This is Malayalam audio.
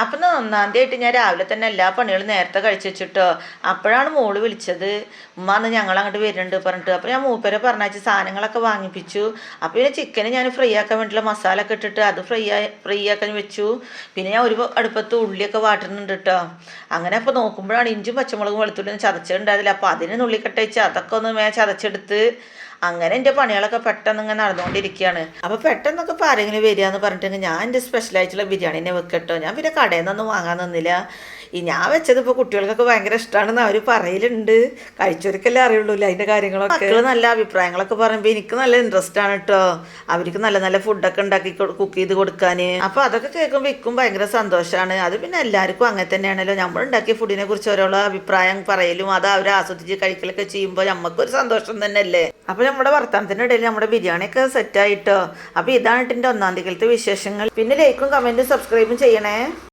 അപ്പം 1-ാം തീയതി ഞാൻ രാവിലെ തന്നെ എല്ലാ പണികളും നേരത്തെ കഴിച്ച് വെച്ചിട്ടോ. അപ്പോഴാണ് മോള് വിളിച്ചത്, ഉമ്മ അന്ന് ഞങ്ങൾ അങ്ങോട്ട് വരുന്നുണ്ട് പറഞ്ഞിട്ട്. അപ്പോൾ ഞാൻ മൂപ്പരെ പറഞ്ഞയച്ച് സാധനങ്ങളൊക്കെ വാങ്ങിപ്പിച്ചു. അപ്പോൾ പിന്നെ ചിക്കന് ഞാൻ ഫ്രൈ ആക്കാൻ വേണ്ടിയിട്ടുള്ള മസാല ഒക്കെ ഇട്ടിട്ട് അത് ഫ്രൈ ആക്കാൻ വെച്ചു. പിന്നെ ഞാൻ ഒരു അടുപ്പത്ത് ഉള്ളിയൊക്കെ വാട്ടുന്നുണ്ട് കേട്ടോ. അങ്ങനെ അപ്പോൾ നോക്കുമ്പോഴാണ് ഇഞ്ചും പച്ചമുളകും വെളുത്തുള്ളിയും ചതച്ചിട്ടുണ്ടായിരുന്നില്ല. അപ്പോൾ അതിന് നുള്ളിക്കട്ട വെച്ച് അതൊക്കെ ഒന്ന് ചതച്ചെടുത്ത് അങ്ങനെ എൻ്റെ പണികളൊക്കെ പെട്ടെന്ന് ഇങ്ങനെ നടന്നുകൊണ്ടിരിക്കുകയാണ്. അപ്പോൾ പെട്ടെന്നൊക്കെ ഇപ്പോൾ ആരെങ്കിലും വരിക എന്ന് പറഞ്ഞിട്ടുണ്ടെങ്കിൽ ഞാൻ എൻ്റെ സ്പെഷ്യലായിട്ടുള്ള ബിരിയാണി തന്നെ വെക്കട്ടോ. ഞാൻ പിന്നെ കടയിൽ നിന്നൊന്നും വാങ്ങാൻ നിന്നില്ല. ഞാൻ വെച്ചത് ഇപ്പോൾ കുട്ടികൾക്കൊക്കെ ഭയങ്കര ഇഷ്ടമാണെന്ന് അവർ പറയലുണ്ട്. കഴിച്ചവർക്കല്ലേ അറിയുള്ളൂ അതിൻ്റെ കാര്യങ്ങളൊക്കെ. മക്കൾ നല്ല അഭിപ്രായങ്ങളൊക്കെ പറയുമ്പോൾ എനിക്ക് നല്ല ഇൻട്രസ്റ്റ് ആണ് കേട്ടോ. അവർക്ക് നല്ല നല്ല ഫുഡൊക്കെ ഉണ്ടാക്കി കുക്ക് ചെയ്ത് കൊടുക്കാൻ. അപ്പോൾ അതൊക്കെ കേൾക്കുമ്പോൾ ഇക്കും ഭയങ്കര സന്തോഷമാണ്. അത് പിന്നെ എല്ലാവർക്കും അങ്ങനെ തന്നെയാണല്ലോ. നമ്മൾ ഉണ്ടാക്കിയ ഫുഡിനെ കുറിച്ച് ഓരോ അഭിപ്രായം പറയലും അത് അവർ ആസ്വദിച്ച് കഴിക്കലൊക്കെ ചെയ്യുമ്പോൾ നമുക്കൊരു സന്തോഷം തന്നെയല്ലേ. അപ്പോൾ നമ്മുടെ വർത്തമാനത്തിൻ്റെ ഇടയിൽ നമ്മുടെ ബിരിയാണിയൊക്കെ സെറ്റായിട്ടോ. അപ്പോൾ ഇതാണ് എൻ്റെ 1-ാം തീയതിയിലത്തെ വിശേഷങ്ങൾ. പിന്നെ ലൈക്കും കമൻറ്റും സബ്സ്ക്രൈബും ചെയ്യണേ.